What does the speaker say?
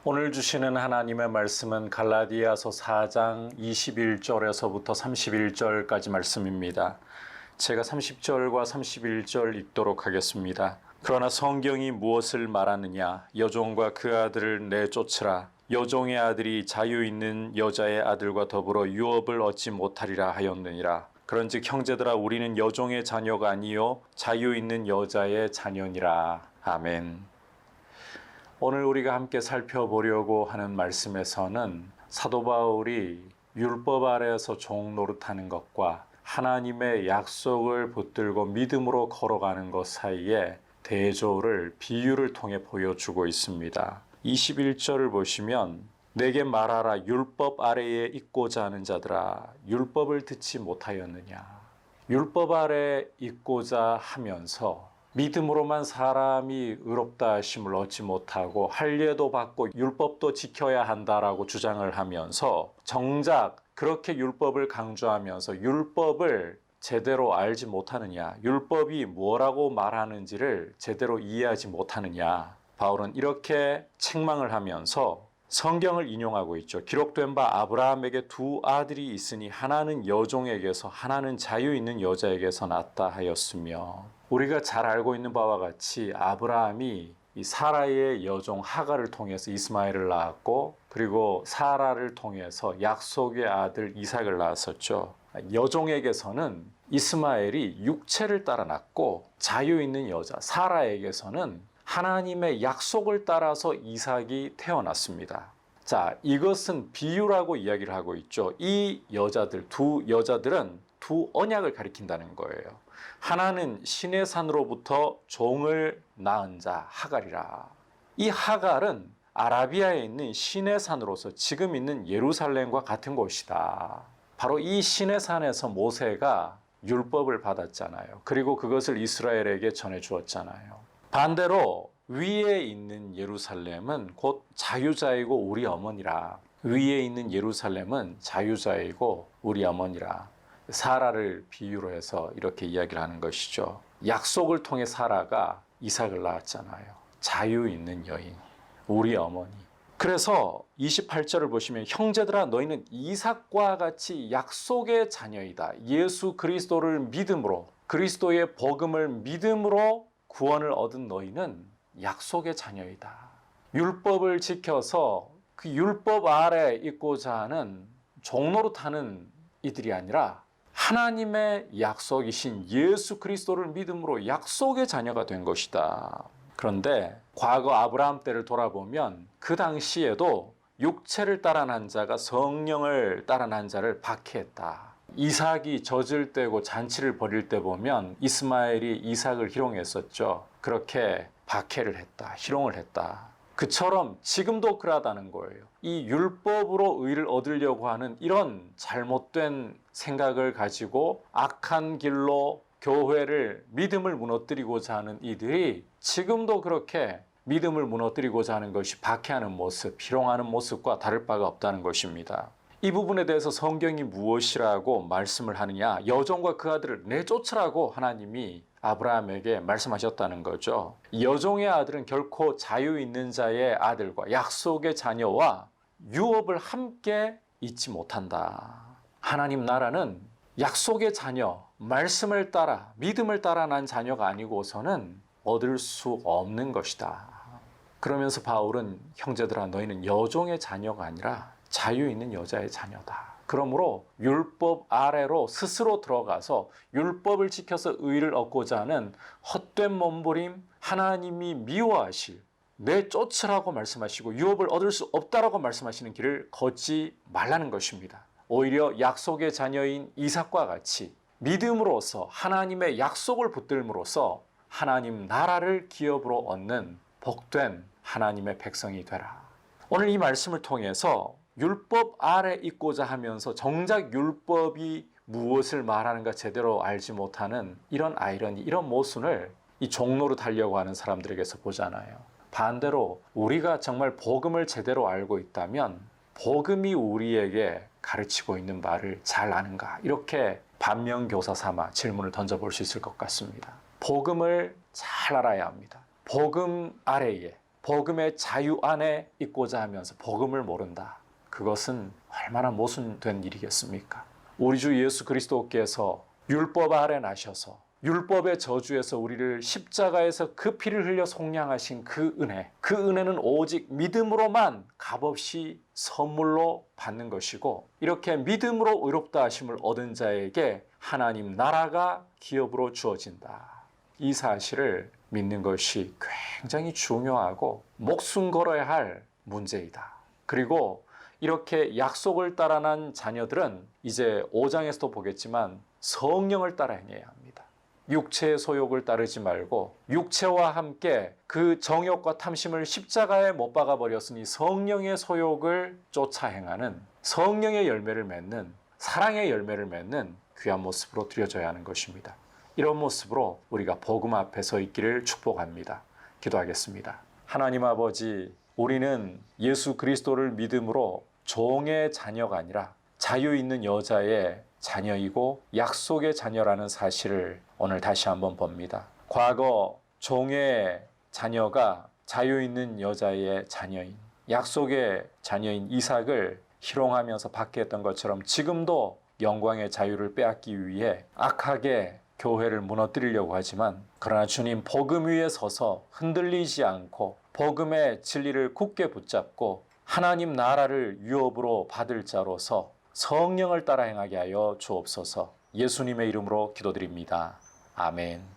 오늘 주시는 하나님의 말씀은 갈라디아서 4장 21절에서부터 31절까지 말씀입니다. 제가 30절과 31절 읽도록 하겠습니다. 그러나 성경이 무엇을 말하느냐? 여종과 그 아들을 내쫓으라. 여종의 아들이 자유 있는 여자의 아들과 더불어 유업을 얻지 못하리라 하였느니라. 그런즉 형제들아, 우리는 여종의 자녀가 아니요 자유 있는 여자의 자녀니라. 아멘. 오늘 우리가 함께 살펴보려고 하는 말씀에서는 사도 바울이 율법 아래에서 종 노릇하는 것과 하나님의 약속을 붙들고 믿음으로 걸어가는 것 사이에 대조를 비유를 통해 보여주고 있습니다. 21절을 보시면 내게 말하라. 율법 아래에 있고자 하는 자들아, 율법을 듣지 못하였느냐. 율법 아래에 있고자 하면서 믿음으로만 사람이 의롭다 하심을 얻지 못하고 할례도 받고 율법도 지켜야 한다라고 주장을 하면서 정작 그렇게 율법을 강조하면서 율법을 제대로 알지 못하느냐, 율법이 뭐라고 말하는지를 제대로 이해하지 못하느냐. 바울은 이렇게 책망을 하면서 성경을 인용하고 있죠. 기록된 바 아브라함에게 두 아들이 있으니 하나는 여종에게서 하나는 자유 있는 여자에게서 낳았다 하였으며, 우리가 잘 알고 있는 바와 같이 아브라함이 이 사라의 여종 하갈을 통해서 이스마엘을 낳았고, 그리고 사라를 통해서 약속의 아들 이삭을 낳았었죠. 여종에게서는 이스마엘이 육체를 따라 낳고, 자유 있는 여자 사라에게서는 하나님의 약속을 따라서 이삭이 태어났습니다. 자, 이것은 비유라고 이야기를 하고 있죠. 이 여자들, 두 여자들은 두 언약을 가리킨다는 거예요. 하나는 신의 산으로부터 종을 낳은 자 하갈이라. 이 하갈은 아라비아에 있는 신의 산으로서 지금 있는 예루살렘과 같은 곳이다. 바로 이 신의 산에서 모세가 율법을 받았잖아요. 그리고 그것을 이스라엘에게 전해 주었잖아요. 반대로 위에 있는 예루살렘은 곧 자유자이고 우리 어머니라. 위에 있는 예루살렘은 자유자이고 우리 어머니라. 사라를 비유로 해서 이렇게 이야기를 하는 것이죠. 약속을 통해 사라가 이삭을 낳았잖아요. 자유 있는 여인, 우리 어머니. 그래서 28절을 보시면 형제들아, 너희는 이삭과 같이 약속의 자녀이다. 예수 그리스도를 믿음으로, 그리스도의 복음을 믿음으로 구원을 얻은 너희는 약속의 자녀이다. 율법을 지켜서 그 율법 아래 있고자 하는 종노릇하는 이들이 아니라 하나님의 약속이신 예수 그리스도를 믿음으로 약속의 자녀가 된 것이다. 그런데 과거 아브라함 때를 돌아보면 그 당시에도 육체를 따라 난 자가 성령을 따라 난 자를 박해했다. 이삭이 젖을 떼고 잔치를 벌일 때 보면 이스마엘이 이삭을 희롱했었죠. 그렇게 박해를 했다, 희롱을 했다. 그처럼 지금도 그러하다는 거예요. 이 율법으로 의를 얻으려고 하는 이런 잘못된 생각을 가지고 악한 길로 교회를, 믿음을 무너뜨리고자 하는 이들이 지금도 그렇게 믿음을 무너뜨리고자 하는 것이 박해하는 모습, 희롱하는 모습과 다를 바가 없다는 것입니다. 이 부분에 대해서 성경이 무엇이라고 말씀을 하느냐? 여종과 그 아들을 내쫓으라고 하나님이 아브라함에게 말씀하셨다는 거죠. 여종의 아들은 결코 자유 있는 자의 아들과 약속의 자녀와 유업을 함께 잊지 못한다. 하나님 나라는 약속의 자녀, 말씀을 따라, 믿음을 따라 난 자녀가 아니고서는 얻을 수 없는 것이다. 그러면서 바울은 형제들아, 너희는 여종의 자녀가 아니라 자유 있는 여자의 자녀다. 그러므로 율법 아래로 스스로 들어가서 율법을 지켜서 의를 얻고자 하는 헛된 몸부림, 하나님이 미워하실, 내쫓으라고 말씀하시고 유업을 얻을 수 없다라고 말씀하시는 길을 걷지 말라는 것입니다. 오히려 약속의 자녀인 이삭과 같이 믿음으로써 하나님의 약속을 붙들므로써 하나님 나라를 기업으로 얻는 복된 하나님의 백성이 되라. 오늘 이 말씀을 통해서 율법 아래 있고자 하면서 정작 율법이 무엇을 말하는가 제대로 알지 못하는 이런 아이러니, 이런 모순을 이 종로로 달려고 하는 사람들에게서 보잖아요. 반대로 우리가 정말 복음을 제대로 알고 있다면 복음이 우리에게 가르치고 있는 바를 잘 아는가, 이렇게 반면교사 삼아 질문을 던져볼 수 있을 것 같습니다. 복음을 잘 알아야 합니다. 복음 아래에 복음의 자유 안에 있고자 하면서 복음을 모른다. 그것은 얼마나 모순된 일이겠습니까? 우리 주 예수 그리스도께서 율법 아래 나셔서 율법의 저주에서 우리를 십자가에서 그 피를 흘려 속량하신 그 은혜는 오직 믿음으로만 값없이 선물로 받는 것이고, 이렇게 믿음으로 의롭다 하심을 얻은 자에게 하나님 나라가 기업으로 주어진다. 이 사실을 믿는 것이 굉장히 중요하고 목숨 걸어야 할 문제이다. 그리고 이렇게 약속을 따라 난 자녀들은 이제 5장에서도 보겠지만 성령을 따라 행해야 합니다. 육체의 소욕을 따르지 말고 육체와 함께 그 정욕과 탐심을 십자가에 못 박아 버렸으니 성령의 소욕을 쫓아 행하는, 성령의 열매를 맺는, 사랑의 열매를 맺는 귀한 모습으로 드려져야 하는 것입니다. 이런 모습으로 우리가 복음 앞에 서 있기를 축복합니다. 기도하겠습니다. 하나님 아버지, 우리는 예수 그리스도를 믿음으로 종의 자녀가 아니라 자유 있는 여자의 자녀이고 약속의 자녀라는 사실을 오늘 다시 한번 봅니다. 과거 종의 자녀가 자유 있는 여자의 자녀인, 약속의 자녀인 이삭을 희롱하면서 받게 했던 것처럼 지금도 영광의 자유를 빼앗기 위해 악하게 교회를 무너뜨리려고 하지만, 그러나 주님 복음 위에 서서 흔들리지 않고 복음의 진리를 굳게 붙잡고 하나님 나라를 유업으로 받을 자로서 성령을 따라 행하게 하여 주옵소서. 예수님의 이름으로 기도드립니다. 아멘.